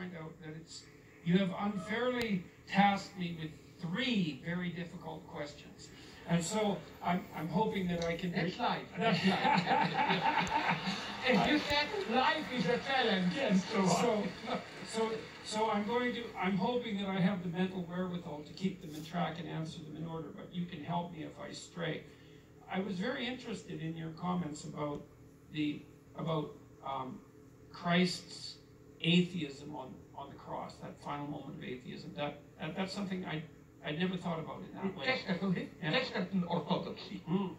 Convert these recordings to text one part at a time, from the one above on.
point out that you have unfairly tasked me with 3 very difficult questions. And so I'm hoping that I can... That's life. That's life. As you said, life is a challenge. Yes. So I'm hoping that I have the mental wherewithal to keep them in track and answer them in order, but you can help me if I stray. I was very interested in your comments about Christ's atheism on the cross, that final moment of atheism. That's something I never thought about in that way. That's an orthodoxy. No,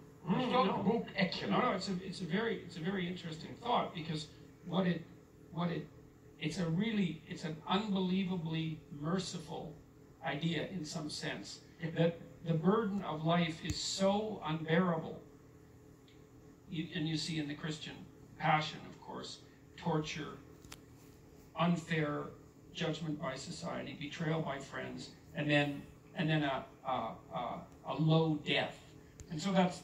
it's a very interesting thought, because it's an unbelievably merciful idea in some sense, that the burden of life is so unbearable. And you see in the Christian passion, of course, torture, unfair judgment by society, betrayal by friends, and then a low death. And so that's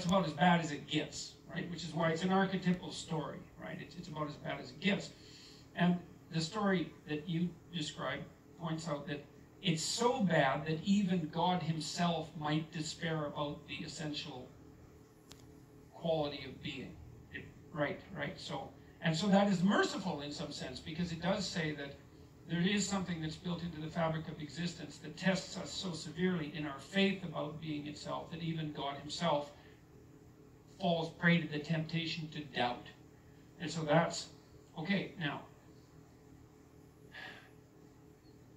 about as bad as it gets, right? Which is why it's an archetypal story, right? It's about as bad as it gets. And the story that you describe points out that it's so bad that even God himself might despair about the essential quality of being. Right. So that is merciful in some sense, because it does say that there is something that's built into the fabric of existence that tests us so severely in our faith about being itself that even God himself falls prey to the temptation to doubt. And so that's okay. Now,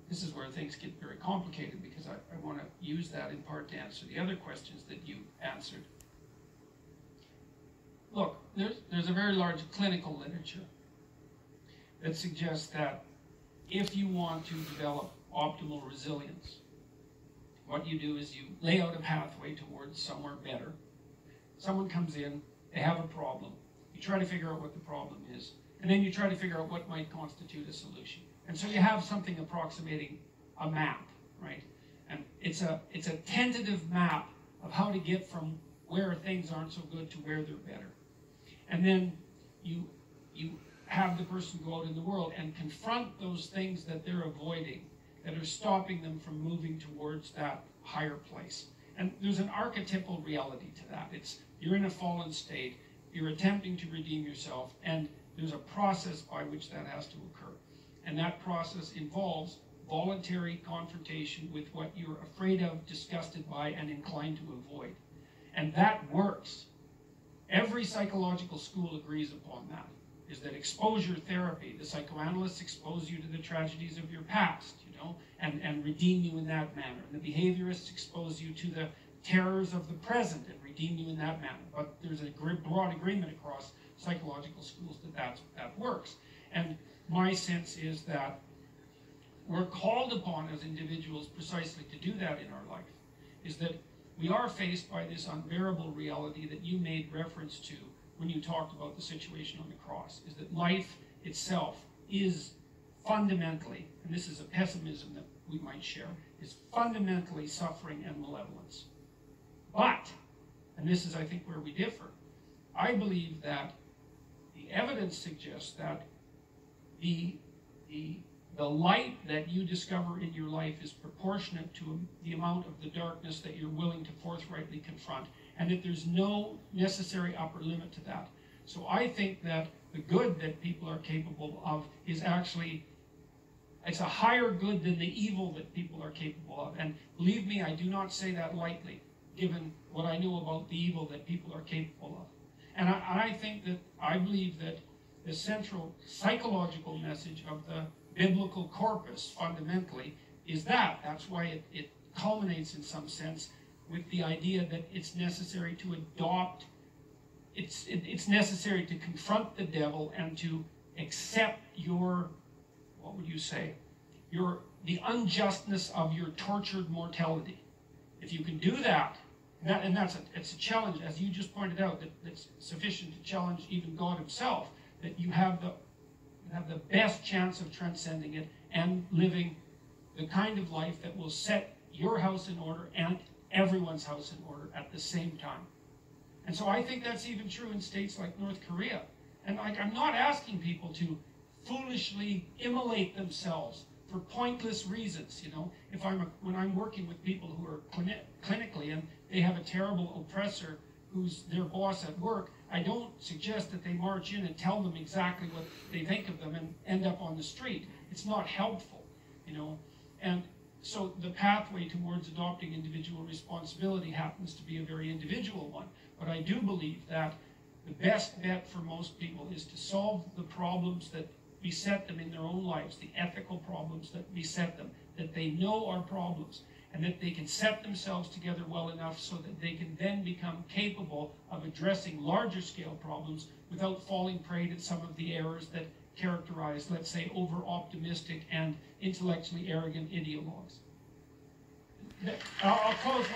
this is where things get very complicated, because I want to use that in part to answer the other questions that you answered. Look, there's a very large clinical literature that suggests that if you want to develop optimal resilience, what you do is you lay out a pathway towards somewhere better. Someone comes in, they have a problem. You try to figure out what the problem is, and then you try to figure out what might constitute a solution. And so you have something approximating a map, right? And it's a tentative map of how to get from where things aren't so good to where they're better. And then you have the person go out in the world and confront those things that they're avoiding, that are stopping them from moving towards that higher place. And there's an archetypal reality to that. You're in a fallen state, you're attempting to redeem yourself, and there's a process by which that has to occur. And that process involves voluntary confrontation with what you're afraid of, disgusted by, and inclined to avoid. And that works. Every psychological school agrees upon that, is that exposure therapy, the psychoanalysts expose you to the tragedies of your past, and redeem you in that manner. And the behaviorists expose you to the terrors of the present and redeem you in that manner. But there's a broad agreement across psychological schools that works. And my sense is that we're called upon as individuals precisely to do that in our life, is that we are faced by this unbearable reality that you made reference to when you talked about the situation on the cross, is that life itself is fundamentally, and this is a pessimism that we might share, is fundamentally suffering and malevolence. But, and this is I think where we differ, I believe that the evidence suggests that the light that you discover in your life is proportionate to the amount of the darkness that you're willing to forthrightly confront, and that there's no necessary upper limit to that. So I think that the good that people are capable of is actually, it's a higher good than the evil that people are capable of. And believe me, I do not say that lightly, given what I know about the evil that people are capable of. And I believe that the central psychological message of the biblical corpus, fundamentally, is that. That's why it culminates in some sense with the idea that it's necessary to adopt, it's necessary to confront the devil and to accept your, what would you say, the unjustness of your tortured mortality. If you can do that, it's a challenge, as you just pointed out, that's sufficient to challenge even God himself, that you have the best chance of transcending it and living the kind of life that will set your house in order and everyone's house in order at the same time. And so I think that's even true in states like North Korea. And like, I'm not asking people to foolishly immolate themselves for pointless reasons, you know. When I'm working with people who are clinically and they have a terrible oppressor who's their boss at work, I don't suggest that they march in and tell them exactly what they think of them and end up on the street. It's not helpful, you know. And so the pathway towards adopting individual responsibility happens to be a very individual one. But I do believe that the best bet for most people is to solve the problems that beset them in their own lives, the ethical problems that beset them, that they know are problems, and that they can set themselves together well enough so that they can then become capable of addressing larger scale problems without falling prey to some of the errors that characterize, let's say, over-optimistic and intellectually arrogant ideologues. I'll close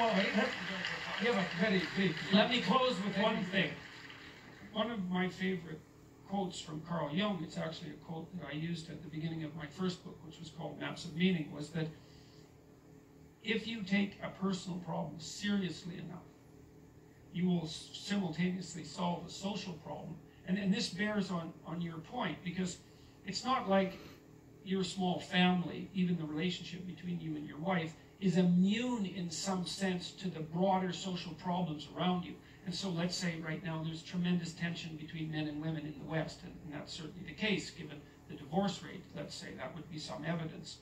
let me close with one thing. One of my favorite quotes from Carl Jung, it's actually a quote that I used at the beginning of my first book, which was called Maps of Meaning, was that if you take a personal problem seriously enough, you will simultaneously solve a social problem. And this bears on your point, because it's not like your small family, even the relationship between you and your wife, is immune in some sense to the broader social problems around you. And so let's say right now there's tremendous tension between men and women in the West, and that's certainly the case given the divorce rate. Let's say that would be some evidence.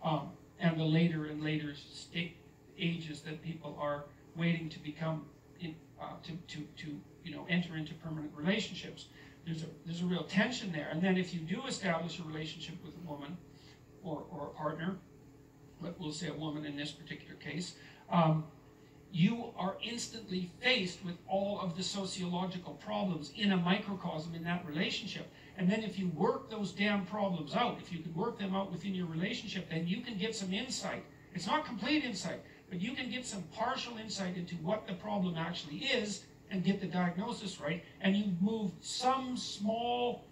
And the later and later ages that people are waiting to become, enter into permanent relationships. There's a real tension there. And then if you do establish a relationship with a woman or a partner, we'll say a woman in this particular case, you are instantly faced with all of the sociological problems in a microcosm in that relationship. And then if you work those damn problems out, if you can work them out within your relationship, then you can get some insight. It's not complete insight, but you can get some partial insight into what the problem actually is and get the diagnosis right, and you move some small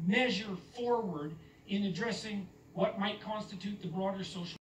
measure forward in addressing what might constitute the broader social